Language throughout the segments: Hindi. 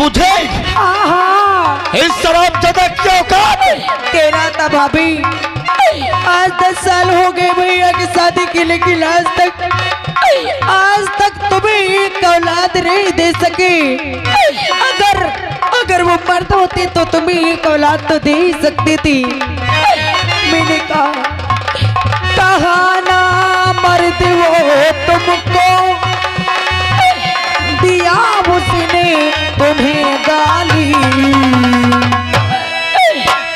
तुझे इस शराब ज्यादा क्यों तेरा था भाभी। आज 10 साल हो गए भैया की शादी के, लेकिन आज तक तुम्हें एक औलाद नहीं दे सके। अगर वो मर्द होती तो तुम्हें एक औलाद तो दे ही सकती थी। मैंने कहा ना मर्द वो तुमको दिया उसने तुम्हें गाली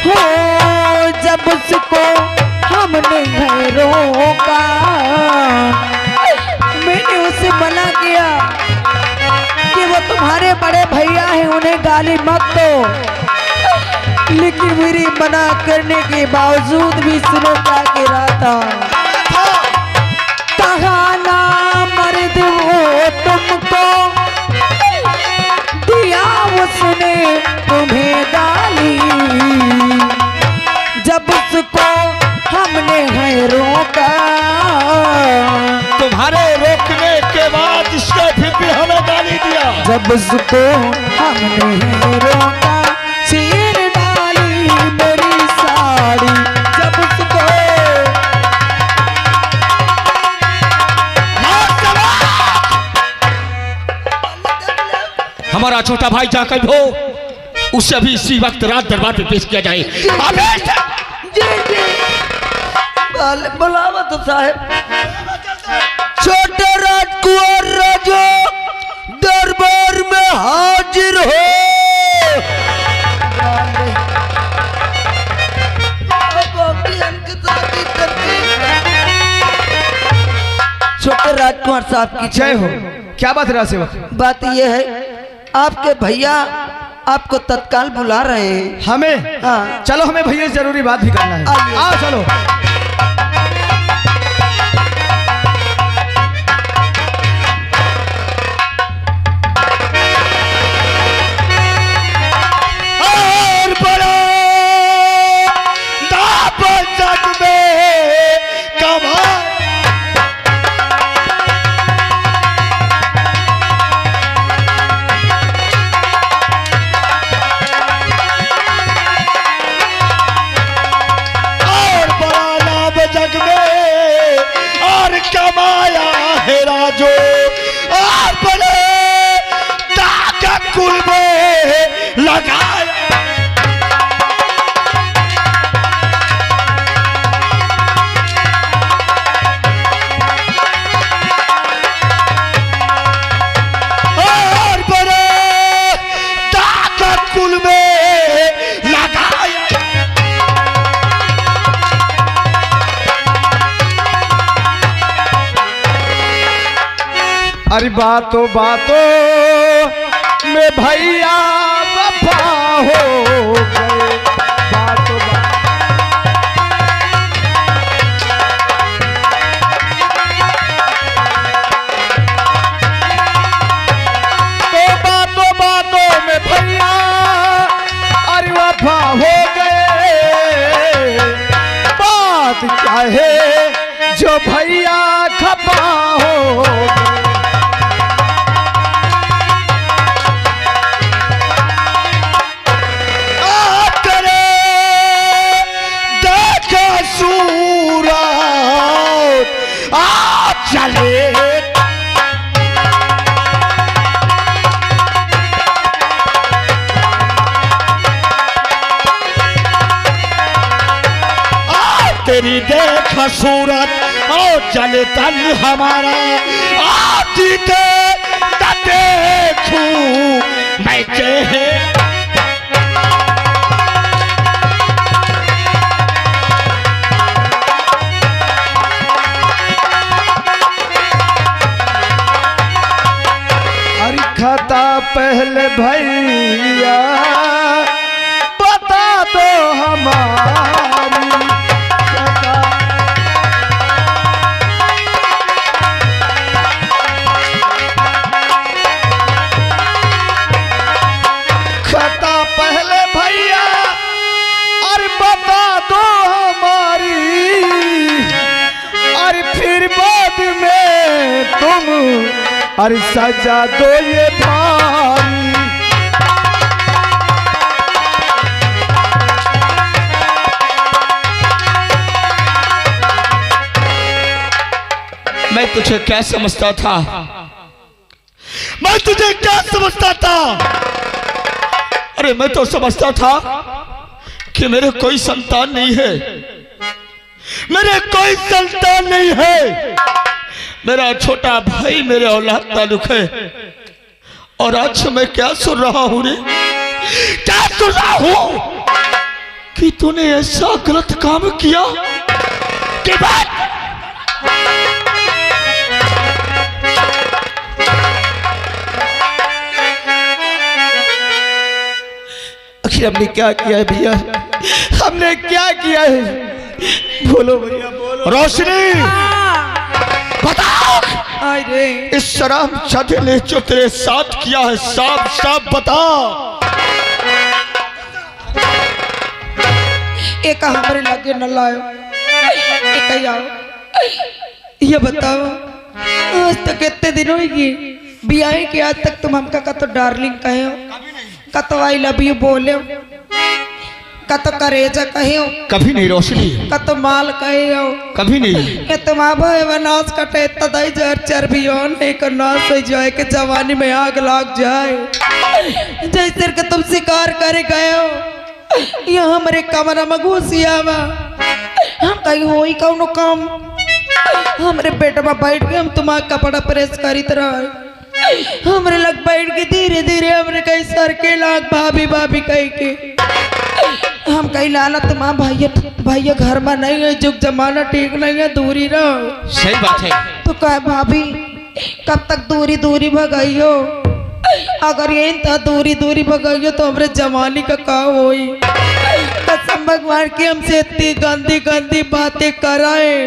हो, जब उसको हमने रोका। मैंने उसे मना किया कि वो तुम्हारे बड़े भैया हैं, उन्हें गाली मत दो, लेकिन मेरी मना करने के बावजूद भी सुनो क्या कह रहा था। कहा ना मर्द वो तुमको दिया उसने तुम्हें गाली, जब उसको हमने है रोका। तुम्हारे रोकने के बाद इसने फिर भी हमें गाली दिया। जब उसको हमने है रोका, चीर डाली मेरी साड़ी। जब उसको हमारा छोटा भाई जाकर हो, उसे अभी इसी वक्त रात दरबार पे पेश किया जाए। बुलावा तो साहब। छोटे राजकुमार राजा दरबार में हाजिर हो। छोटे राजकुमार साहब की जय हो। क्या बात है सेवक? बात यह है, आपके भैया आपको तत्काल बुला रहे हैं। हमें? हाँ। चलो, हमें भैया से जरूरी बात भी करना है। आओ चलो। कमाया है राजो और बड़े ताकत कुल में लगाया। और बड़े ताकत कुल में लगाया। अरे बातों बातों में भैया वफा हो गए। बातों बातों में भैया अरे वफा हो गए। बात क्या है जो भैया खपा हो गए। तेरी देखा सूरत और चले तन हमारा आती देखूं मैं चेहरे। अरे खता पहले भैया बता दो हमारी। पहले भैया अरे बता दो हमारी, अरे फिर बाद में तुम अरे सजा दो ये भारी। मैं तुझे क्या समझता था, मैं तुझे क्या समझता था? अरे मैं तो समझता था कि मेरे कोई संतान नहीं है, मेरे कोई संतान नहीं है, मेरा छोटा भाई मेरे औलाद ताल्लुक है। और आज मैं क्या सुन रहा हूं रे, क्या सुन रहा हूं कि तूने ऐसा गलत काम किया कि बात आखिर हमने क्या किया है भैया, हमने क्या किया है? बोलो भैया बोलो। रोशनी बताओ, अरे इस शराब जादे ने जो तेरे साथ किया है, साफ साफ बता। एक हमारे लगे न लायो, एक आओ, ये बताओ आज तक कितने दिन होगी बियाह के, आज तक तुम हमका का तो डार्लिंग कहे हो, का तो आई लव यू बोले हो, का तो करेजा कहे हो, कभी नहीं रोशनी, का तो माल कहे हो, कभी नहीं। ये तुम अब नाच कटे तदाई जर चर्बी हो नहीं कर नाच हो जाए कि जवानी में आग लाग जाए। जैसे कि तुम शिकार करे गए हो, ये हमारे कमरा में घुसिया हम कहीं हो ही कौनो काम, हमारे पेट में बैठ के हम तुम्हारा कपड़ा प्रेस करी तरह हमरे लग बैठ के धीरे धीरे हमरे कहीं सर के लाग भाभी भाभी कह के हम कहीं लाला तुम्हारा भैया घर में नहीं है, जुग जमाना ठीक नहीं है, दूरी रहो। सही बात है। तो कहे भाभी कब तक दूरी दूरी भगाई हो, अगर ये था दूरी दूरी भगाई हो तो हमरे जवानी का का होई। कसम भगवान की हमसे इतनी गंदी गंदी बातें कराए,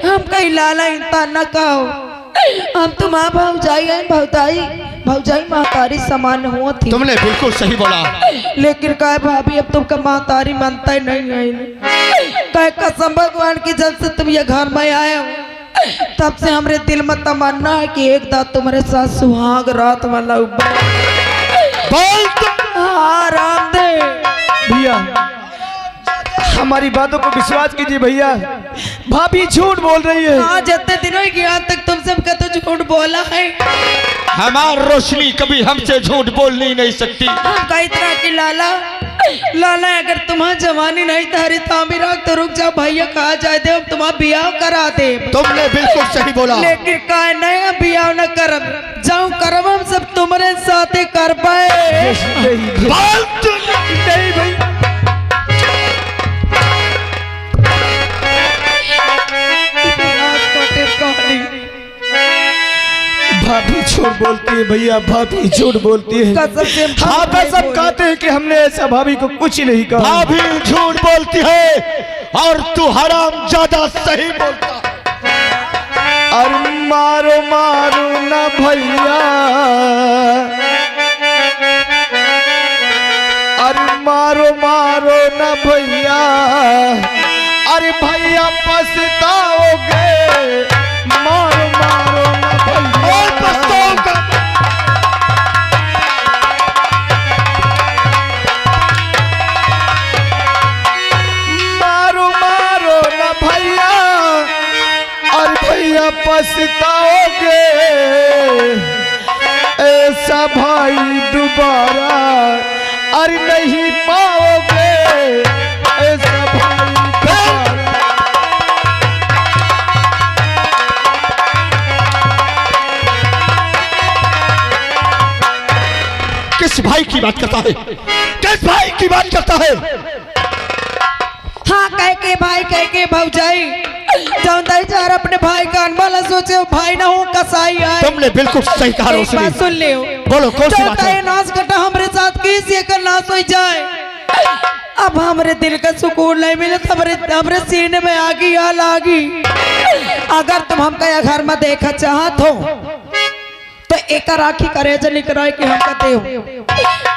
हम कहीं लाला इंसान न कहो, हम तुम्हारा भौजाई महतारी समान हुआ थी। तुमने बिल्कुल सही बोला, लेकिन कहे भाभी अब तुमका महतारी मानता ही नहीं है। कहे कसम भगवान की जब से तुम ये घर में आए हो तब से हमरे दिल में तमन्ना है कि एक दांत तुम्हारे साथ सुहाग रात वाला हाँ रामदेव भैया हमारी बातों को विश्वास कीजिए भैया, भाभी झूठ बोल रही है। हाँ जितने दिनों की यहाँ तक तुम सबका तो झूठ बोला है, हमार रोशनी कभी हमसे झूठ बोल नहीं सकती। हम कई तरह की लाला अगर तुम्हारा जवानी नहीं तारी तामी रख तो रुक जाओ भैया, कहा जाए दे तुम्हारा बियाह करा दे। तुमने बिल्कुल सही बोला, लेकिन कहा नहीं बियाह न करब, जाऊं करब हम सब तुम्हारे साथ कर पाए। नहीं भाई भाभी झूठ बोलती है भैया, भाभी झूठ बोलती है। कसम से हाँ कसम कहते हैं कि हमने ऐसा भाभी को कुछ नहीं कहा। भाभी झूठ बोलती है और तू हराम ज्यादा सही बोलता। अरे मारो मारो ना भैया, अरे मारो मारो ना भैया, अरे भैया पछताओगे, मारो मारो ना भैया पछताओगे। मारो मारो ना भैया, और भैया पछताओगे, ऐसा भाई दोबारा अरे नहीं पाओगे, ऐसा भाई दोबारा। किस भाई की बात करता है, किस भाई की बात करता है? हाँ कह के भाई कह के भौजाई चार अपने भाई का अनवाला सोचे भाई ना हो कसाई आए। तुमने बिल्कुल सही कहा एक रोशनी। बात सुन ले, बोलो कौन सी बात है? नाच कटा हमारे साथ किस ये कर नाच हो जाए, अब हमारे दिल का सुकून नहीं मिले, हमारे सीने में आगी हाल आगी। अगर तुम हमका घर में देखा चाहत हो तो एक आँखी करेजा निकराए कि हम कहते हो,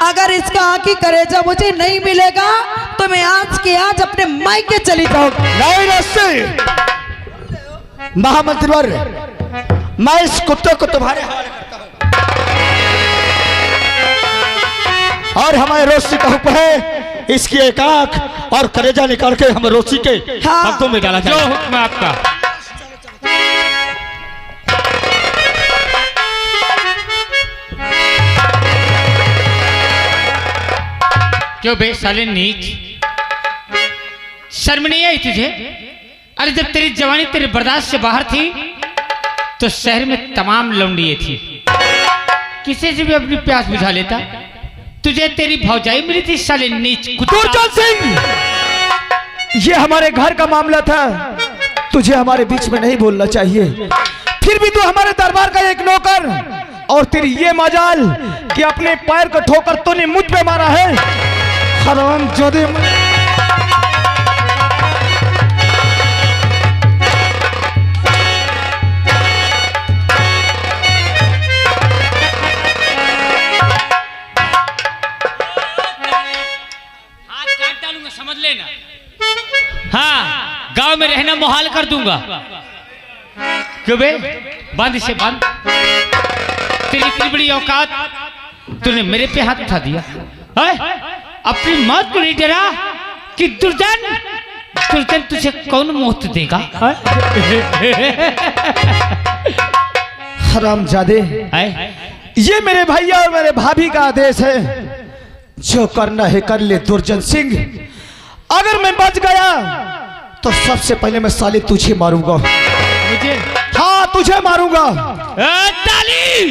अगर इसका आँखी करेजा मुझे नहीं मिलेगा तो मैं आज के आज अपने मायके चली जाऊंगा। नहीं रस्सी महामंत्री वर्य, मैं इस कुत्ते को तुम्हारे हवाले करता हूं और हमारे रोशनी का हुक्म है, इसकी एक आंख और कलेजा निकाल के हम रोशनी के हाथों में डाला जाए। जो हुक्म आपका। क्यों बे साले नीच, शर्म नहीं आई तुझे? अरे जब तेरी जवानी तेरे बर्दाश्त से बाहर थी तो शहर में तमाम लौंडिये थी, किसी से भी अपनी प्यास बुझा लेता। तुझे तेरी भौजाई मिली थी साले नीच कुत्ता। दुर्जन सिंह, ये हमारे घर का मामला था, तुझे हमारे बीच में नहीं बोलना चाहिए। फिर भी तू हमारे दरबार का एक नौकर, और तेरी ये मजाल कि अपने पैर को ठोकर तूने मुझ पे मारा है। हराम जोदे, समझ लेना। हाँ, गांव में रहना मुहाल कर दूंगा। क्यों बे, बांध इसे बांध। तेरी इतनी बड़ी औकात, तूने मेरे पे हाथ उठा दिया है? अपनी मौत को नहीं डरा कि दुर्जन, दुर्जन तुझे कौन मौत देगा? हरामजादे, ये मेरे भैया और मेरे भाभी का आदेश है, जो करना है कर ले। दुर्जन सिंह, अगर मैं बच गया तो सबसे पहले मैं साले तुझे मारूंगा। मुझे? हाँ, तुझे मारूंगा। ताली,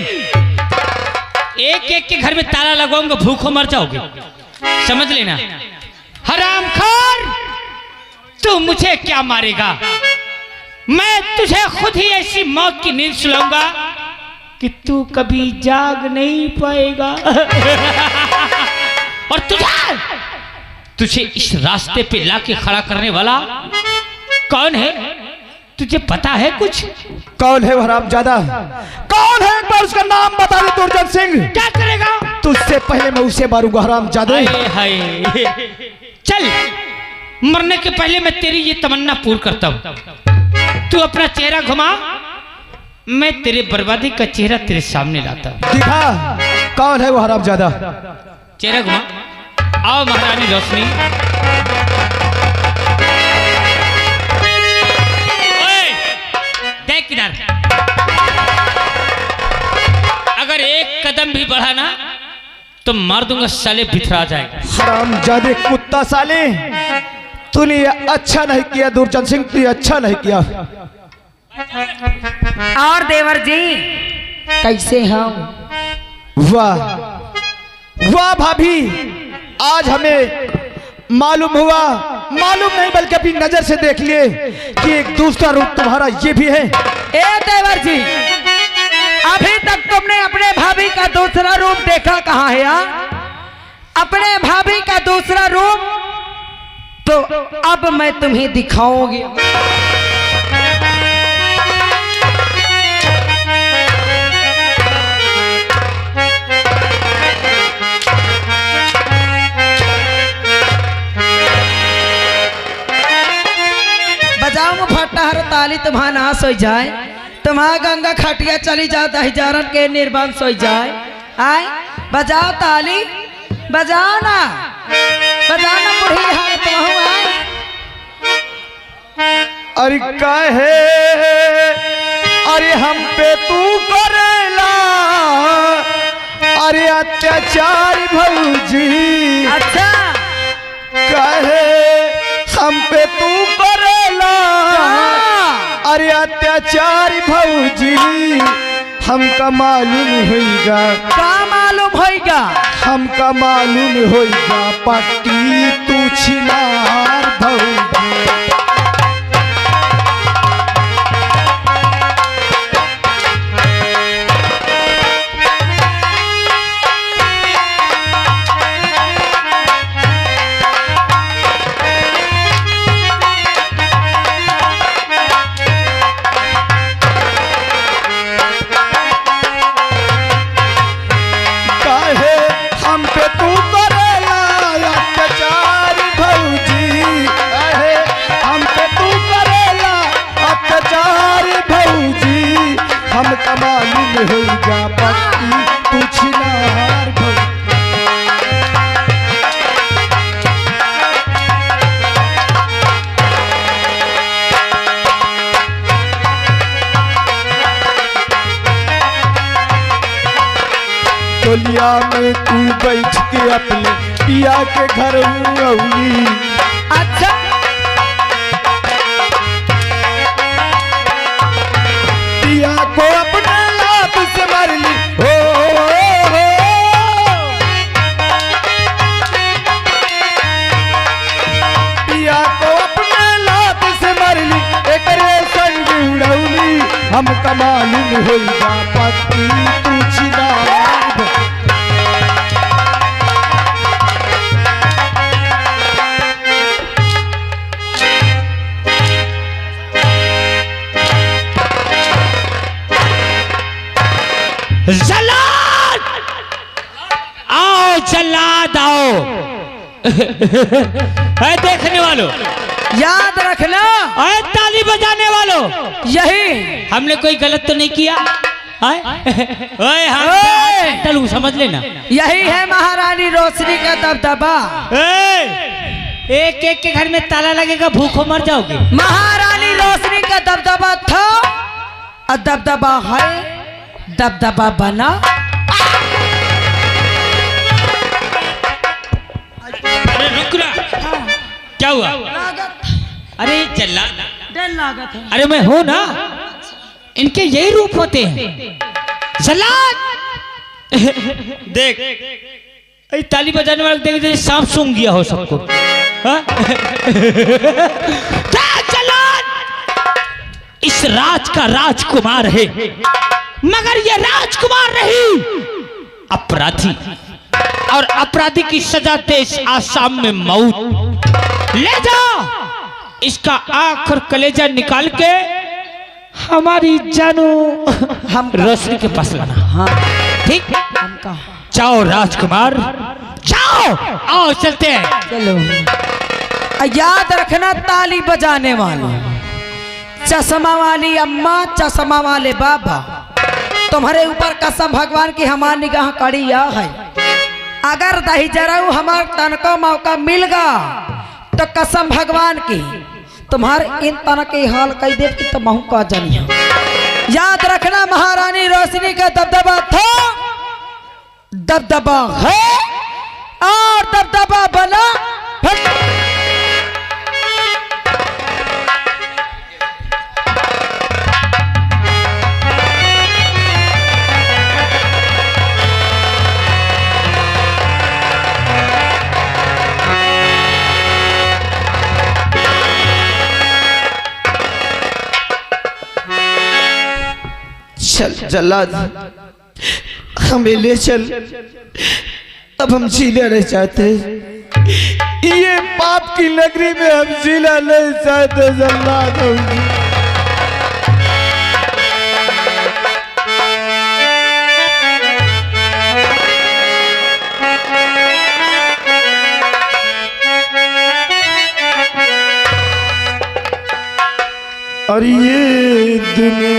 एक एक के घर में ताला लगाऊंगा, भूखों मर जाओगे, समझ लेना। हरामखोर, तू मुझे क्या मारेगा? मैं तुझे खुद ही ऐसी मौत की नींद सुलाऊंगा कि तू कभी जाग नहीं पाएगा। और तुझे इस रास्ते पे लाके खड़ा करने वाला कौन है? तुझे पता है कुछ? कौन है हरामजादा? कौन है? एक बार उसका नाम बता दे। दुर्जन सिंह, क्या करेगा? तुझसे पहले मैं उसे मारूंगा हरामजादे। हाय, चल, मरने के पहले मैं तेरी ये तमन्ना पूर्ण करता हूँ। तू अपना चेहरा घुमा, मैं तेरे बर्बादी का चेहरा तेरे सामने लाता हूँ। दिखा, कौन है वो हरामजादा? चेहरा घुमा। आओ महारानी रोशनी। ओए, देख किधर। अगर एक कदम भी बढ़ा ना तो मार दूंगा साले, बिथरा जाएगा। हरामजादे कुत्ता साले, तूने ये अच्छा नहीं किया। दुर्जन सिंह, तू अच्छा नहीं किया। और देवर जी कैसे हम? वाह वाह भाभी, आज हमें मालूम हुआ, मालूम नहीं बल्कि अपनी नजर से देख लिए कि एक दूसरा रूप तुम्हारा ये भी है। ए देवर जी, अभी तक तुमने अपने भाभी का दूसरा रूप देखा कहाँ है? अपने भाभी का दूसरा रूप तो अब मैं तुम्हें दिखाऊंगी। बजाऊं फटा हर ताली तुम्हारा नाश हो जाए, तुम्हारा गंगा खटिया चली जाए, दहिजारन के निर्वाण सो जाए। आए बजाओ ताली, बजाओ ना, बजाओ ना बुढ़ी हार तुम आए। अरे काहे, अरे हम पे तू करेला, अरे अत्याचार भौजी। अच्छा, काहे हम पे तू करेला, अरे अत्याचार भौजी। हमका मालूम होगा, का मालूम होगा? हमका मालूम होगा, पट्टी तू छिनार भौजी। हमका मालूम होगा, पट्टी तू छिनार भौजी। टोलिया में तू बैठ के अपने पिया के घर औली। अच्छा पिया को अपने लात से मार ली हो। पिया को अपने लात से मार ली एकरे संग उड़ौली। हम कमालूम होइबा पति तू छिना। जल्लाद आओ, जल्लाद आओ। है देखने वालों, याद रखना, है ताली बजाने वालों, यही हमने कोई गलत तो नहीं किया। ओए हम चलू, समझ लेना। यही है महारानी रोशनी का दबदबा। एक एक के घर में ताला लगेगा, भूखों मर जाओगे। महारानी रोशनी का दबदबा था और दबदबा है, दबदबा बना। अरे रुक ना, क्या हुआ? अरे जल्लाद, डर लागत है। अरे मैं हूं ना, इनके यही रूप होते हैं। जल्लाद देख, ताली बजाने वाले देख जैसे सांप सूंघ गया हो सबको। हाँ? जल्लाद इस राज का राजकुमार है, मगर ये राजकुमार नहीं, अपराधी। और अपराधी की सजा देश आसाम में मौत। ले जा इसका आंख और कलेजा निकाल के हमारी जानू हम रोशनी के पास लाना। हाँ ठीक, हमका जाओ राजकुमार, जाओ। आओ चलते हैं। चलो। याद रखना, ताली बजाने वाली, चश्मा वाली अम्मा, चश्मा वाले बाबा, तुम्हारे ऊपर कसम भगवान की हमारी निगाह कड़ी यह है, अगर दही जराऊ हमार तन को मौका मिल गया तो कसम भगवान की तुम्हारे इन तन के हाल कह दे कि तुम का जानिए। याद रखना, महारानी रोशनी का दबदबा था, दबदबा है और दबदबा बना। चल जल्लाद, हमें ले चल, अब हम जीना नहीं चाहते। ये पाप की नगरी में हम जीना नहीं चाहते जल्लाद। और ये दुनिया